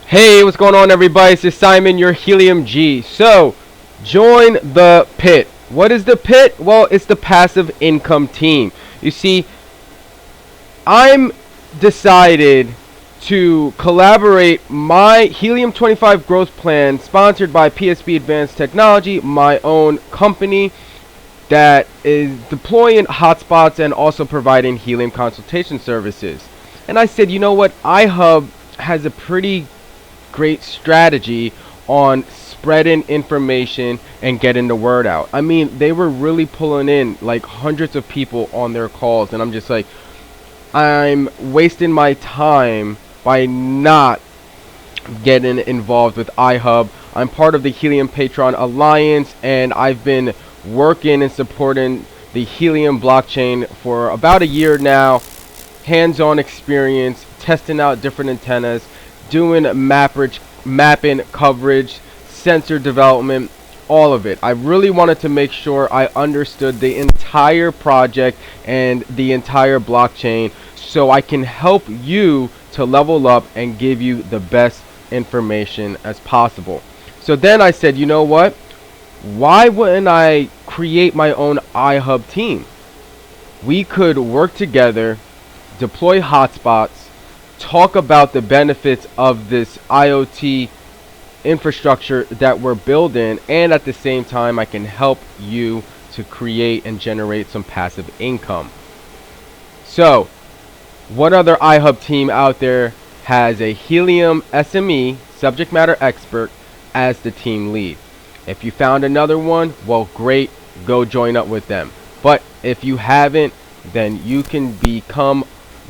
Hey, what's going on, everybody? It's Simon, your Helium G. So, join the pit. What is the pit? Well, it's the passive income team. You see, I'm decided to collaborate my Helium 25 growth plan, sponsored by PSP Advanced Technology, my own company that is deploying hotspots and also providing helium consultation services. And I said, you know what? iHub has a pretty great strategy on spreading information and getting the word out. I mean, they were really pulling in like hundreds of people on their calls, and I'm just like, I'm wasting my time by not getting involved with iHub. I'm part of the Helium Patron Alliance, and I've been working and supporting the Helium blockchain for about a year now. Hands-on experience, testing out different antennas, doing mapping coverage, sensor development, all of it. I really wanted to make sure I understood the entire project and the entire blockchain so I can help you to level up and give you the best information as possible. So then I said, you know what? Why wouldn't I create my own iHub team? We could work together, deploy hotspots, talk about the benefits of this IoT infrastructure that we're building, and at the same time I can help you to create and generate some passive income. So, what other iHub team out there has a Helium SME, subject matter expert, as the team lead? If you found another one, well, great, go join up with them. But if you haven't, then you can become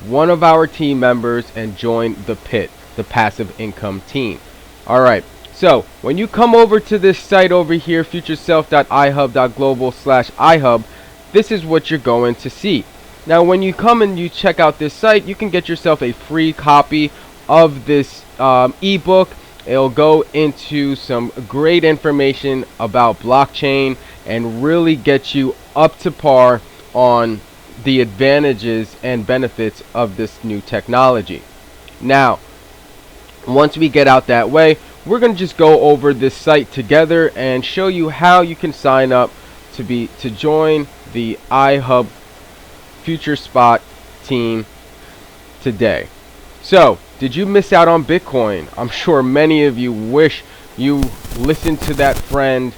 one of our team members and join the pit, the passive income team. Alright, so when you come over to this site over here, futureself.ihub.global/iHub, this is what you're going to see. Now when you come and you check out this site, you can get yourself a free copy of this ebook. It'll go into some great information about blockchain and really get you up to par on the advantages and benefits of this new technology. Now, once we get out that way, we're going to just go over this site together and show you how you can sign up to join the iHub FutureSPOT team today. So, did you miss out on Bitcoin? I'm sure many of you wish you listened to that friend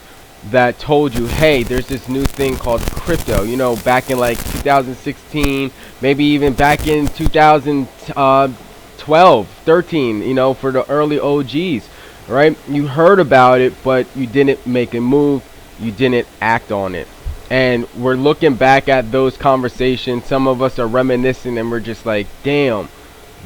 that told you, hey, there's this new thing called crypto, you know, back in like 2016, maybe even back in 2012, 13, you know, for the early OGs, right? You heard about it, but you didn't make a move, you didn't act on it. And we're looking back at those conversations. Some of us are reminiscing and we're just like, damn,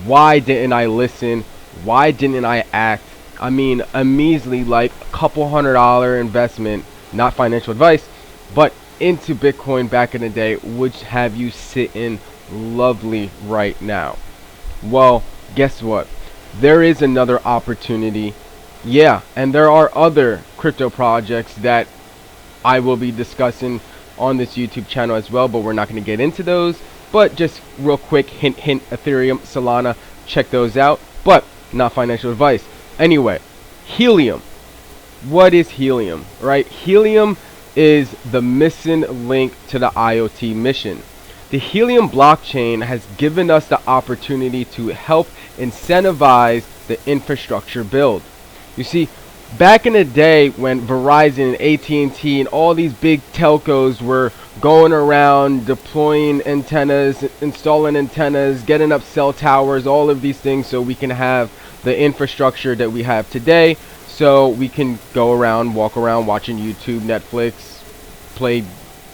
why didn't I listen? Why didn't I act? I mean, a measly like a couple $100 investment, not financial advice, but into Bitcoin back in the day would have you sitting lovely right now. Well, guess what? There is another opportunity. Yeah, and there are other crypto projects that I will be discussing on this YouTube channel as well, but we're not going to get into those. But just real quick, hint, hint, Ethereum, Solana, check those out, but not financial advice. Anyway, Helium. What is Helium, right? Helium is the missing link to the IoT mission. The Helium blockchain has given us the opportunity to help incentivize the infrastructure build. You see, back in the day when Verizon and AT&T and all these big telcos were going around deploying antennas, installing antennas, getting up cell towers, all of these things so we can have the infrastructure that we have today, so we can go around, walk around watching YouTube, Netflix, play,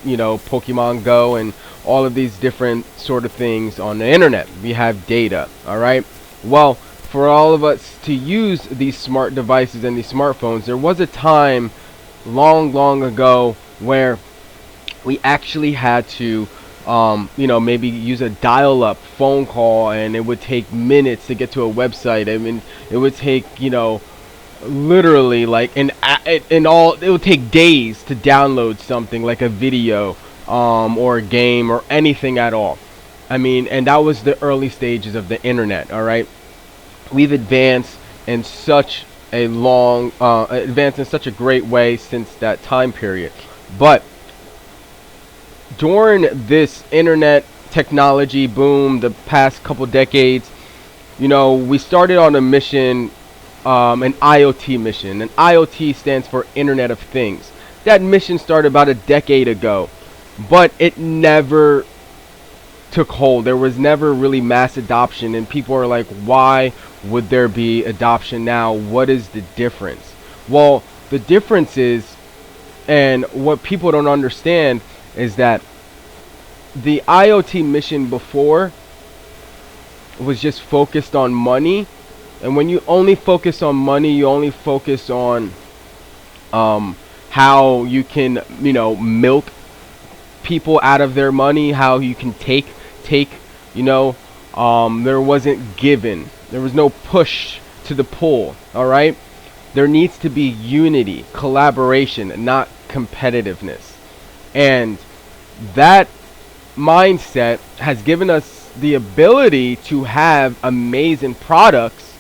you know, Pokemon Go and all of these different sort of things on the internet. We have data, all right? Well, for all of us to use these smart devices and these smartphones, there was a time long ago where we actually had to you know, maybe use a dial-up phone call, and it would take minutes to get to a website. I mean, it would take, you know, literally like it would take days to download something like a video or a game or anything at all. I mean, and that was the early stages of the internet, all right? We've advanced in such a long, advanced in such a great way since that time period. But during this internet technology boom, the past couple decades, we started on a mission, an IoT mission. And IoT stands for Internet of Things. That mission started about a decade ago, but it never took hold. There was never really mass adoption, and people are like, why would there be adoption now? What is the difference? Well, the difference is, and what people don't understand, is that the IoT mission before was just focused on money. And when you only focus on money, you only focus on how you can, milk people out of their money, how you can take, there wasn't given. There was no push to the pull, all right? There needs to be unity, collaboration, not competitiveness. And that mindset has given us the ability to have amazing products,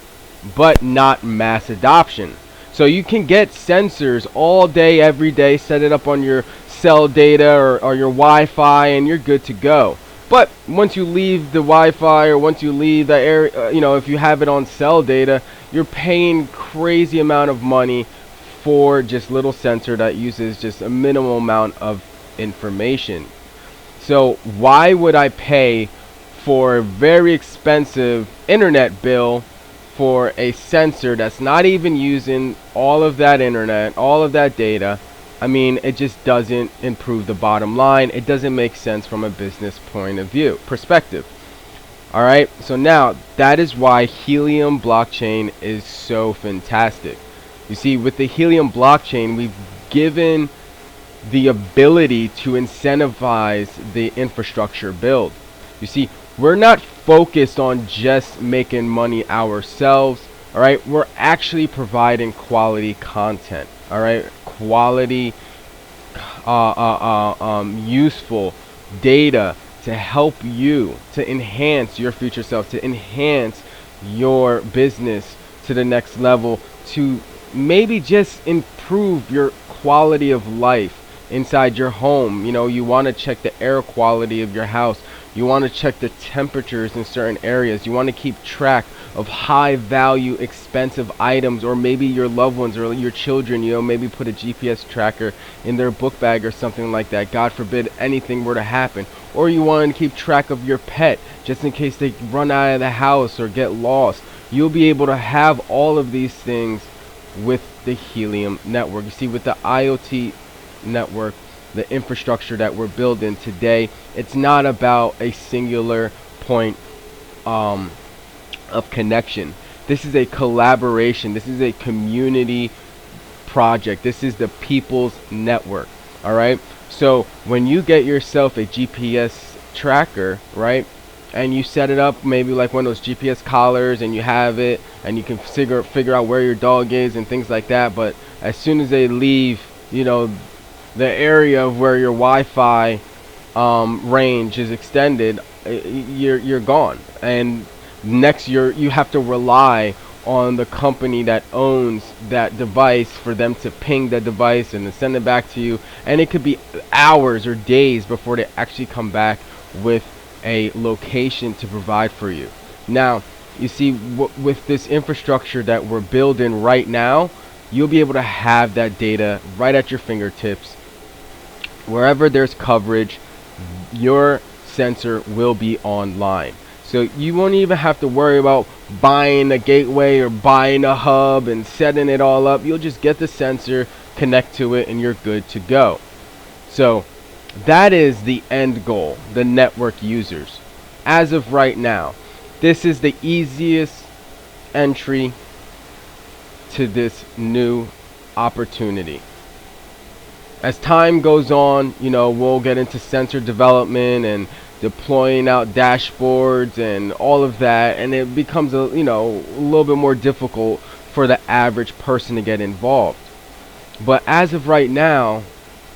but not mass adoption. So you can get sensors all day, every day, set it up on your cell data or your Wi-Fi, and you're good to go. But once you leave the Wi-Fi, or once you leave the area, if you have it on cell data, you're paying crazy amount of money for just little sensor that uses just a minimal amount of information. So why would I pay for a very expensive internet bill for a sensor that's not even using all of that internet, all of that data? I mean, it just doesn't improve the bottom line. It doesn't make sense from a business point of view, perspective. All right, so now that is why Helium blockchain is so fantastic. You see, with the Helium blockchain, we've given the ability to incentivize the infrastructure build. You see, we're not focused on just making money ourselves. All right, we're actually providing quality content. All right, quality, useful data to help you to enhance your future self, to enhance your business to the next level, to maybe just improve your quality of life inside your home. You want to check the air quality of your house. You want to check the temperatures in certain areas. You want to keep track of high value, expensive items, or maybe your loved ones or your children, maybe put a GPS tracker in their book bag or something like that. God forbid anything were to happen. Or you want to keep track of your pet just in case they run out of the house or get lost. You'll be able to have all of these things with the Helium network. You see, with the IoT network, the infrastructure that we're building today, it's not about a singular point of connection. This is a collaboration. This is a community project. This is the people's network. All right, so when you get yourself a GPS tracker, right, and you set it up maybe like one of those GPS collars, and you have it, and you can figure out where your dog is and things like that. But as soon as they leave, the area of where your Wi-Fi range is extended, you're gone. And next, you have to rely on the company that owns that device for them to ping the device and then send it back to you. And it could be hours or days before they actually come back with a location to provide for you. Now, you see, with this infrastructure that we're building right now, you'll be able to have that data right at your fingertips. Wherever there's coverage, your sensor will be online. So you won't even have to worry about buying a gateway or buying a hub and setting it all up. You'll just get the sensor, connect to it, and you're good to go. So that is the end goal, the network users. As of right now, this is the easiest entry to this new opportunity. As time goes on, we'll get into sensor development and deploying out dashboards and all of that, and it becomes a little bit more difficult for the average person to get involved. But as of right now,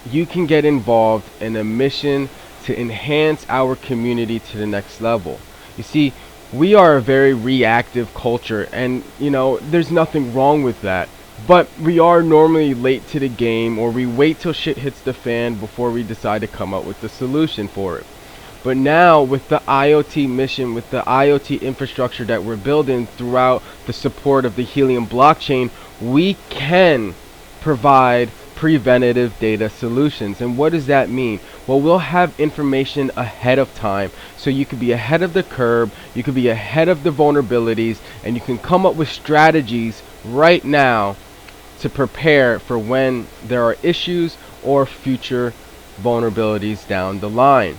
you can get involved in a mission to enhance our community to the next level. You see, we are a very reactive culture, and there's nothing wrong with that. But we are normally late to the game, or we wait till shit hits the fan before we decide to come up with the solution for it. But now with the IoT mission, with the IoT infrastructure that we're building throughout the support of the Helium blockchain, we can provide preventative data solutions. And what does that mean? Well, we'll have information ahead of time, so you could be ahead of the curve, you could be ahead of the vulnerabilities, and you can come up with strategies right now to prepare for when there are issues or future vulnerabilities down the line.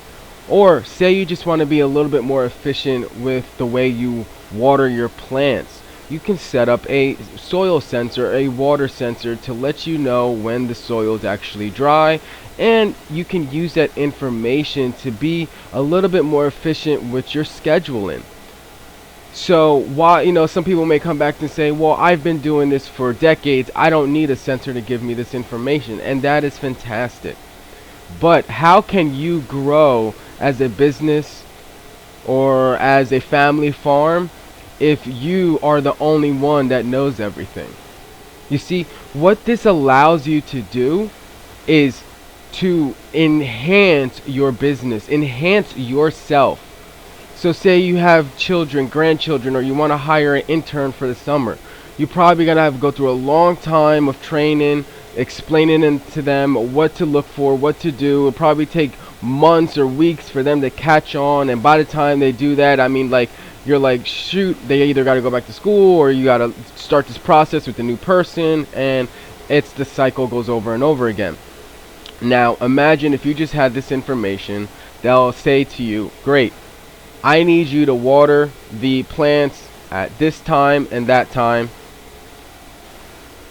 Or say you just want to be a little bit more efficient with the way you water your plants. You can set up a soil sensor, a water sensor, to let you know when the soil is actually dry, and you can use that information to be a little bit more efficient with your scheduling. So why, some people may come back and say, well, I've been doing this for decades, I don't need a sensor to give me this information, and that is fantastic. But how can you grow as a business or as a family farm if you are the only one that knows everything? You see, what this allows you to do is to enhance your business, enhance yourself. So say you have children, grandchildren, or you want to hire an intern for the summer. You're probably going to have to go through a long time of training, explaining to them what to look for, what to do. It'll probably take months or weeks for them to catch on, and by the time they do that, I mean, like, you're like, shoot, they either got to go back to school or you got to start this process with a new person, and the cycle goes over and over again. Now imagine if you just had this information. They'll say to you, great, I need you to water the plants at this time and that time,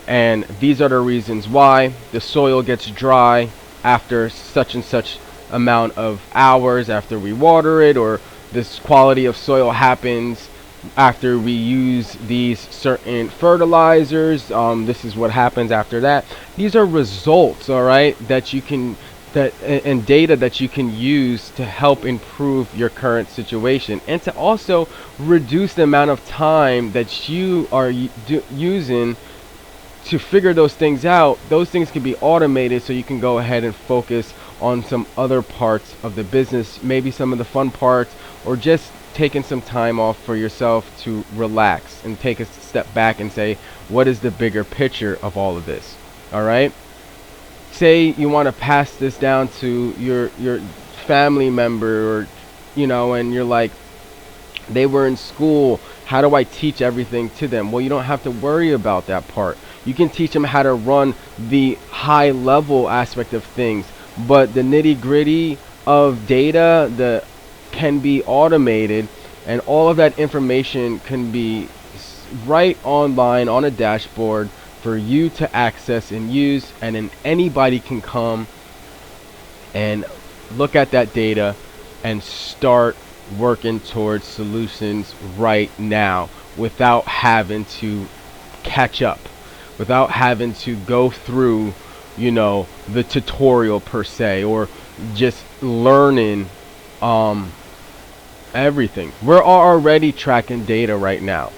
and these are the reasons why. The soil gets dry after such and such amount of hours after we water it, or this quality of soil happens after we use these certain fertilizers. This is what happens after that. These are results, all right, that you can and data that you can use to help improve your current situation, and to also reduce the amount of time that you are using to figure those things out. Those things can be automated, so you can go ahead and focus on some other parts of the business, maybe some of the fun parts, or just taking some time off for yourself to relax and take a step back and say, what is the bigger picture of all of this? All right. Say you want to pass this down to your family member, or and you're like, they were in school, how do I teach everything to them? Well, you don't have to worry about that part. You can teach them how to run the high level aspect of things, but the nitty gritty of data can be automated, and all of that information can be right online on a dashboard for you to access and use, and then anybody can come and look at that data and start working towards solutions right now without having to catch up, without having to go through the tutorial per se, or just learning everything. We're already tracking data right now,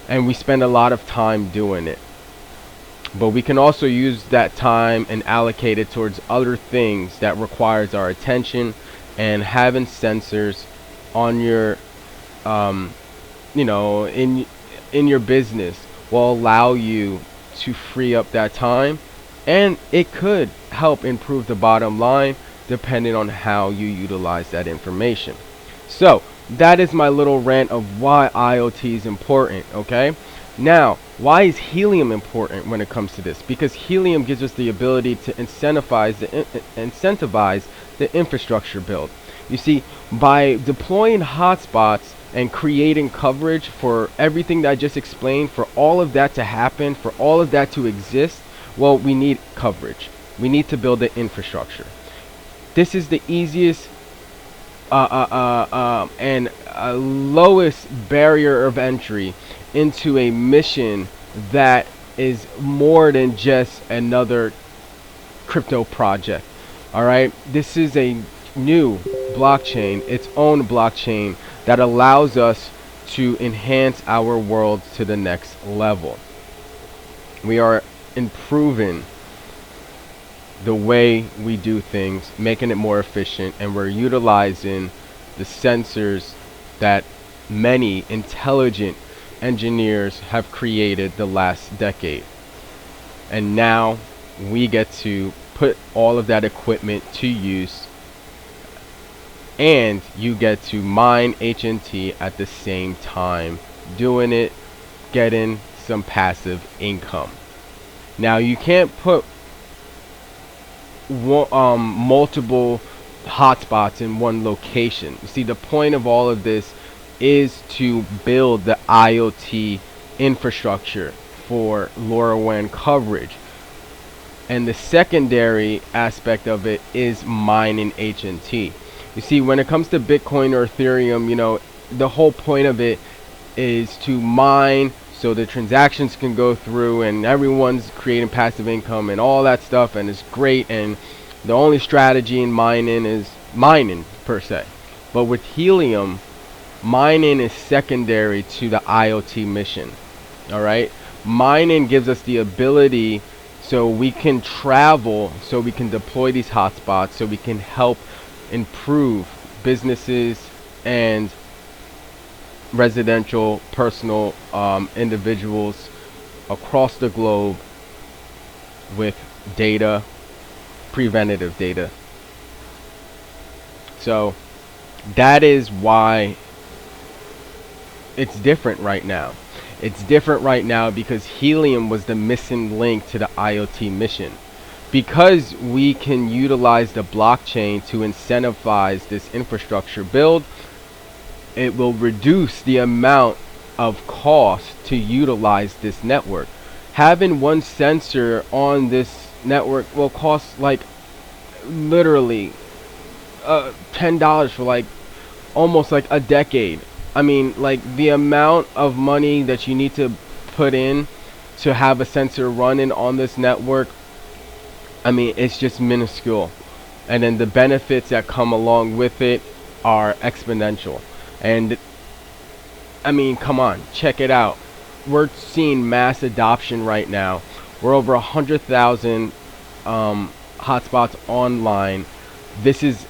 and we spend a lot of time doing it. But we can also use that time and allocate it towards other things that requires our attention, and having sensors on your in your business will allow you to free up that time, and it could help improve the bottom line depending on how you utilize that information. So that is my little rant of why IoT is important. Okay, now why is Helium important when it comes to this? Because Helium gives us the ability to incentivize the infrastructure build. You see, by deploying hotspots and creating coverage for everything that I just explained, for all of that to happen, for all of that to exist, well, we need coverage. We need to build the infrastructure. This is the easiest and lowest barrier of entry into a mission that is more than just another crypto project. All right, this is a new blockchain, its own blockchain, that allows us to enhance our world to the next level. We are improving the way we do things, making it more efficient, and we're utilizing the sensors that many intelligent engineers have created the last decade. And now we get to put all of that equipment to use, and you get to mine HNT at the same time, doing it, getting some passive income. Now you can't put multiple hotspots in one location. You see, the point of all of this is to build the IoT infrastructure for LoRaWAN coverage. And the secondary aspect of it is mining HNT. You see, when it comes to Bitcoin or Ethereum, you know, the whole point of it is to mine so the transactions can go through and everyone's creating passive income and all that stuff, and it's great. And the only strategy in mining is mining per se. But with Helium, mining is secondary to the IoT mission. All right, mining gives us the ability so we can travel, so we can deploy these hotspots, so we can help improve businesses and residential, personal individuals across the globe with data, preventative data. So that is why it's different right now. It's different right now because Helium was the missing link to the IoT mission. Because we can utilize the blockchain to incentivize this infrastructure build, it will reduce the amount of cost to utilize this network. Having one sensor on this network will cost like literally $10 for like almost like a decade. I mean, like the amount of money that you need to put in to have a sensor running on this network, I mean, it's just minuscule. And then the benefits that come along with it are exponential. And I mean, come on, check it out. We're seeing mass adoption right now. We're over 100,000 hotspots online. This is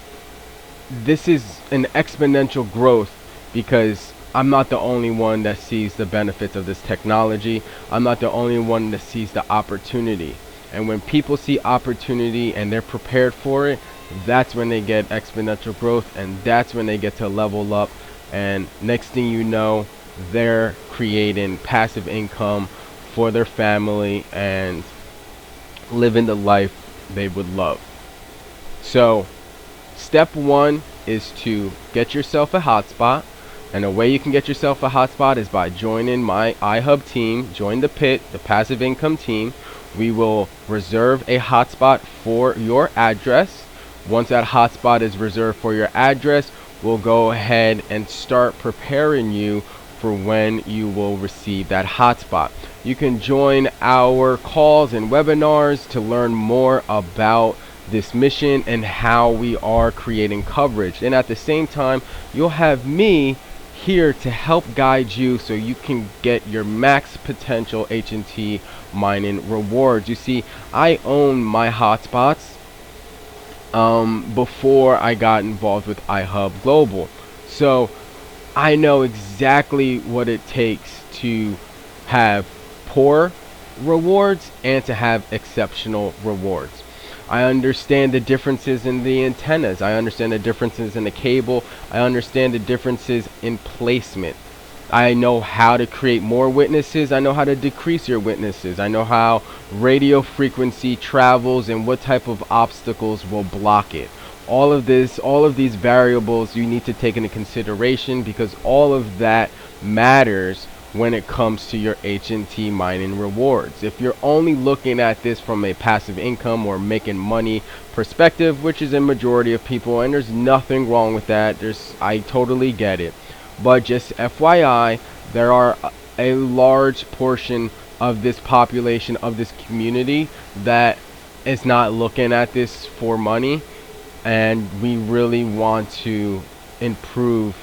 an exponential growth because I'm not the only one that sees the benefits of this technology. I'm not the only one that sees the opportunity. And when people see opportunity and they're prepared for it, that's when they get exponential growth, and that's when they get to level up. And next thing you know, they're creating passive income for their family and living the life they would love. So step one is to get yourself a hotspot. And the way you can get yourself a hotspot is by joining my iHub team. Join the pit, the passive income team. We will reserve a hotspot for your address. Once that hotspot is reserved for your address, we'll go ahead and start preparing you for when you will receive that hotspot. You can join our calls and webinars to learn more about this mission and how we are creating coverage. And at the same time, you'll have me here to help guide you so you can get your max potential HNT mining rewards. You see, I own my hotspots before I got involved with iHub.Global. So I know exactly what it takes to have poor rewards and to have exceptional rewards. I understand the differences in the antennas. I understand the differences in the cable. I understand the differences in placement. I know how to create more witnesses. I know how to decrease your witnesses. I know how radio frequency travels and what type of obstacles will block it. All of these variables you need to take into consideration, because all of that matters when it comes to your HNT mining rewards. If you're only looking at this from a passive income or making money perspective, which is a majority of people, and there's nothing wrong with that, I totally get it. But just FYI, there are a large portion of this population, of this community, that is not looking at this for money, and we really want to improve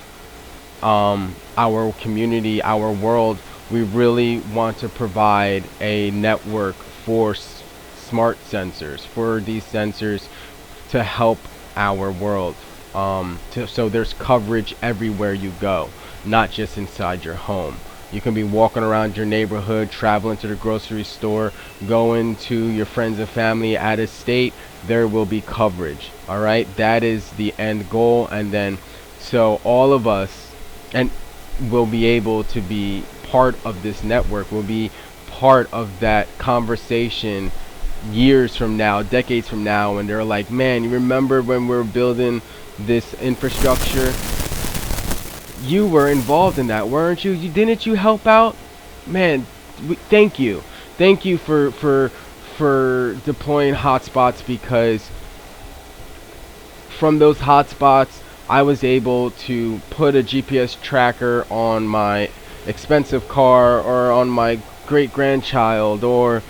our community, our world, we really want to provide a network for smart sensors, for these sensors to help our world. So there's coverage everywhere you go, not just inside your home. You can be walking around your neighborhood, traveling to the grocery store, going to your friends and family out of state. There will be coverage. All right, that is the end goal, and then so all of us and will be able to be part of this network. Will be part of that conversation years from now, decades from now, and they're like, man, you remember when we were building this infrastructure? You were involved in that, weren't you? Didn't you help out? Man, thank you. Thank you for deploying hotspots, because from those hotspots I was able to put a GPS tracker on my expensive car, or on my great grandchild, or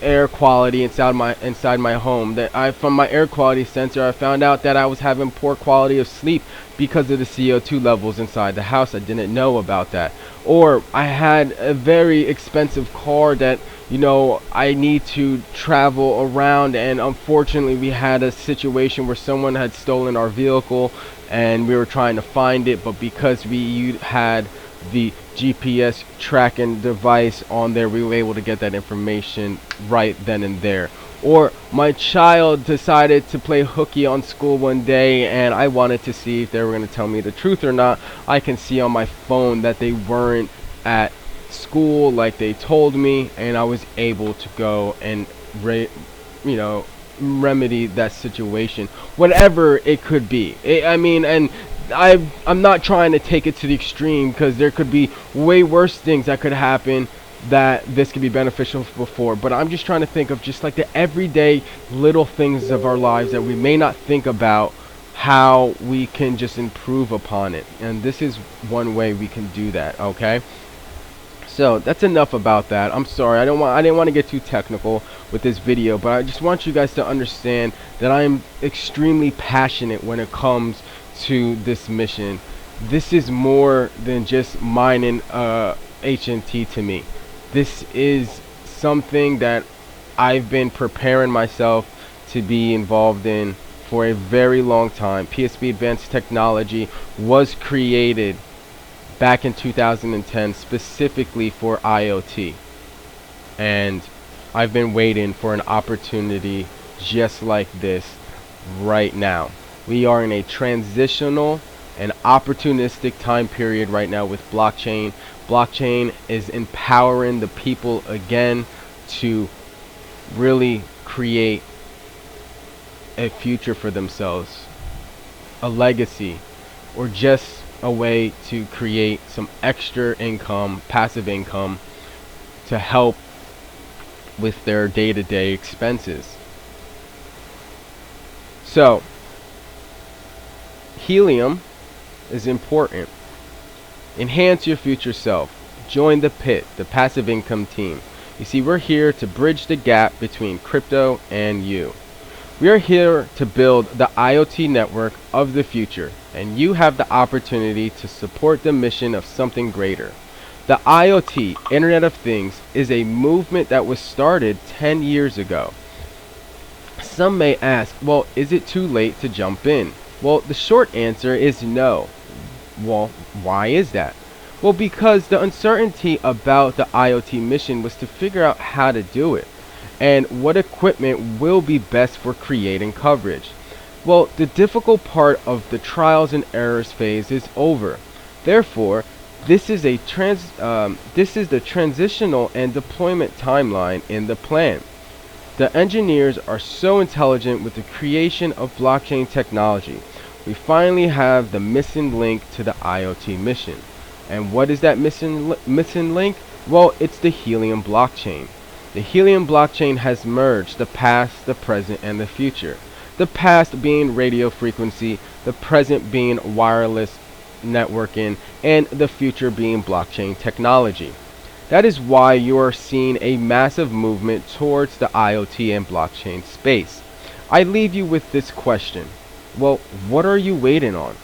air quality inside my home. That from my air quality sensor, I found out that I was having poor quality of sleep because of the CO2 levels inside the house. I didn't know about that. Or I had a very expensive car that, you know, I need to travel around, and unfortunately we had a situation where someone had stolen our vehicle and we were trying to find it, but because we had the GPS tracking device on there, we were able to get that information right then and there. Or my child decided to play hooky on school one day, and I wanted to see if they were going to tell me the truth or not. I can see on my phone that they weren't at school like they told me, and I was able to go and remedy that situation, whatever it could be. I'm not trying to take it to the extreme, because there could be way worse things that could happen that this could be beneficial for, but I'm just trying to think of just like the everyday little things of our lives that we may not think about, how we can just improve upon it. And this is one way we can do that. Okay, so that's enough about that. I'm sorry, I didn't want to get too technical with this video, but I just want you guys to understand that I'm extremely passionate when it comes to this mission. This is more than just mining HNT to me. This is something that I've been preparing myself to be involved in for a very long time. PSP Advanced Technology was created back in 2010 specifically for IoT, and I've been waiting for an opportunity just like this right now. We are in a transitional and opportunistic time period right now with blockchain. Blockchain is empowering the people again to really create a future for themselves, a legacy, or just a way to create some extra income, passive income, to help with their day-to-day expenses. So Helium is important. Enhance your future self. Join the pit, the passive income team. You see, we're here to bridge the gap between crypto and you. We are here to build the IoT network of the future, and you have the opportunity to support the mission of something greater. The IoT, Internet of Things, is a movement that was started 10 years ago. Some may ask, well, is it too late to jump in? Well, the short answer is no. Well, why is that? Well, because the uncertainty about the IoT mission was to figure out how to do it, and what equipment will be best for creating coverage. Well, the difficult part of the trials and errors phase is over. Therefore, this is the transitional and deployment timeline in the plan. The engineers are so intelligent with the creation of blockchain technology. We finally have the missing link to the IoT mission. And what is that missing link? Well, it's the Helium blockchain. The Helium blockchain has merged the past, the present, and the future. The past being radio frequency, the present being wireless networking, and the future being blockchain technology. That is why you are seeing a massive movement towards the IoT and blockchain space. I leave you with this question. Well, what are you waiting on?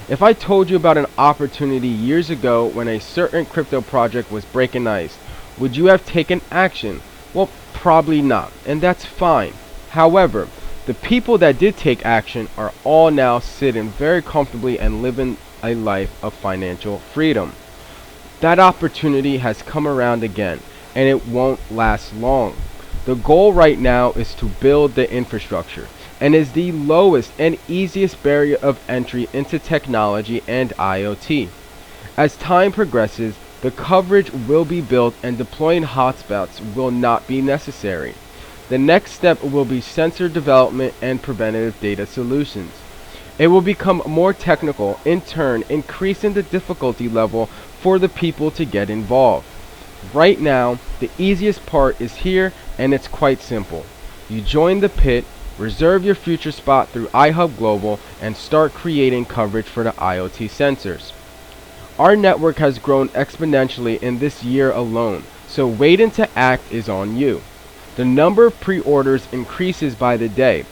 If I told you about an opportunity years ago when a certain crypto project was breaking ice, would you have taken action? Well, probably not, and that's fine. However, the people that did take action are all now sitting very comfortably and living a life of financial freedom. That opportunity has come around again, and it won't last long. The goal right now is to build the infrastructure, and is the lowest and easiest barrier of entry into technology and IoT. As time progresses, the coverage will be built and deploying hotspots will not be necessary. The next step will be sensor development and preventative data solutions. It will become more technical, in turn increasing the difficulty level for the people to get involved. Right now, the easiest part is here, and it's quite simple. You join the pit, reserve your FutureSPOT through iHub.Global, and start creating coverage for the IoT sensors. Our network has grown exponentially in this year alone, so waiting to act is on you. The number of pre-orders increases by the day,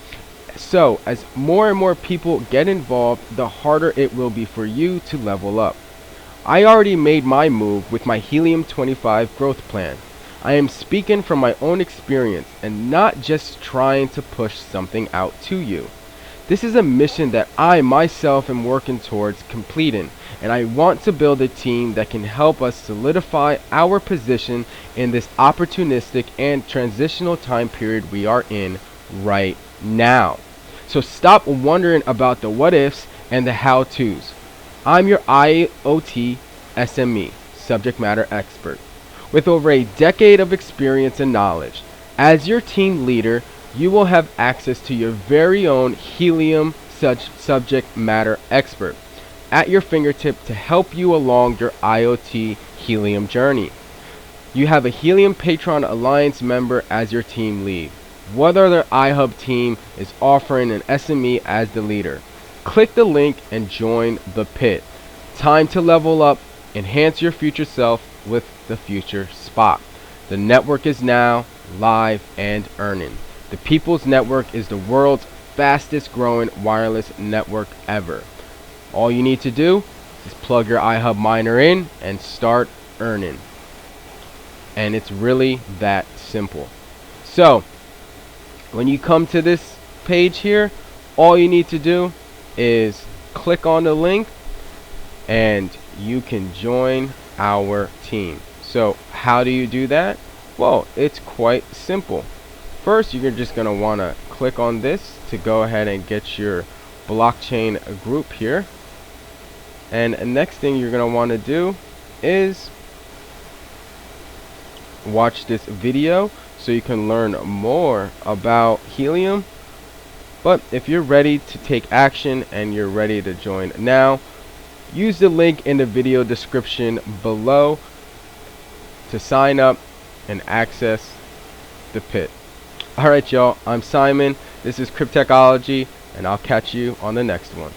so as more and more people get involved, the harder it will be for you to level up. I already made my move with my Helium 25 growth plan. I am speaking from my own experience and not just trying to push something out to you. This is a mission that I myself am working towards completing, and I want to build a team that can help us solidify our position in this opportunistic and transitional time period we are in right now. So stop wondering about the what ifs and the how to's. I'm your IoT SME, subject matter expert, with over a decade of experience and knowledge. As your team leader, you will have access to your very own Helium subject matter expert at your fingertip to help you along your IoT Helium journey. You have a Helium Patron Alliance member as your team lead. What other iHub team is offering an SME as the leader? Click the link and join the pit. Time to level up, enhance your future self with the FutureSPOT. The network is now live and earning. The People's Network is the world's fastest growing wireless network ever. All you need to do is plug your iHub miner in and start earning. And it's really that simple. So, when you come to this page here, all you need to do is click on the link and you can join our team. So how do you do that? Well, it's quite simple. First, you're just going to want to click on this to go ahead and get your blockchain group here. And the next thing you're going to want to do is watch this video so you can learn more about Helium. But if you're ready to take action and you're ready to join now, use the link in the video description below to sign up and access the pit. Alright y'all, I'm Simon, this is Cryptechology, and I'll catch you on the next one.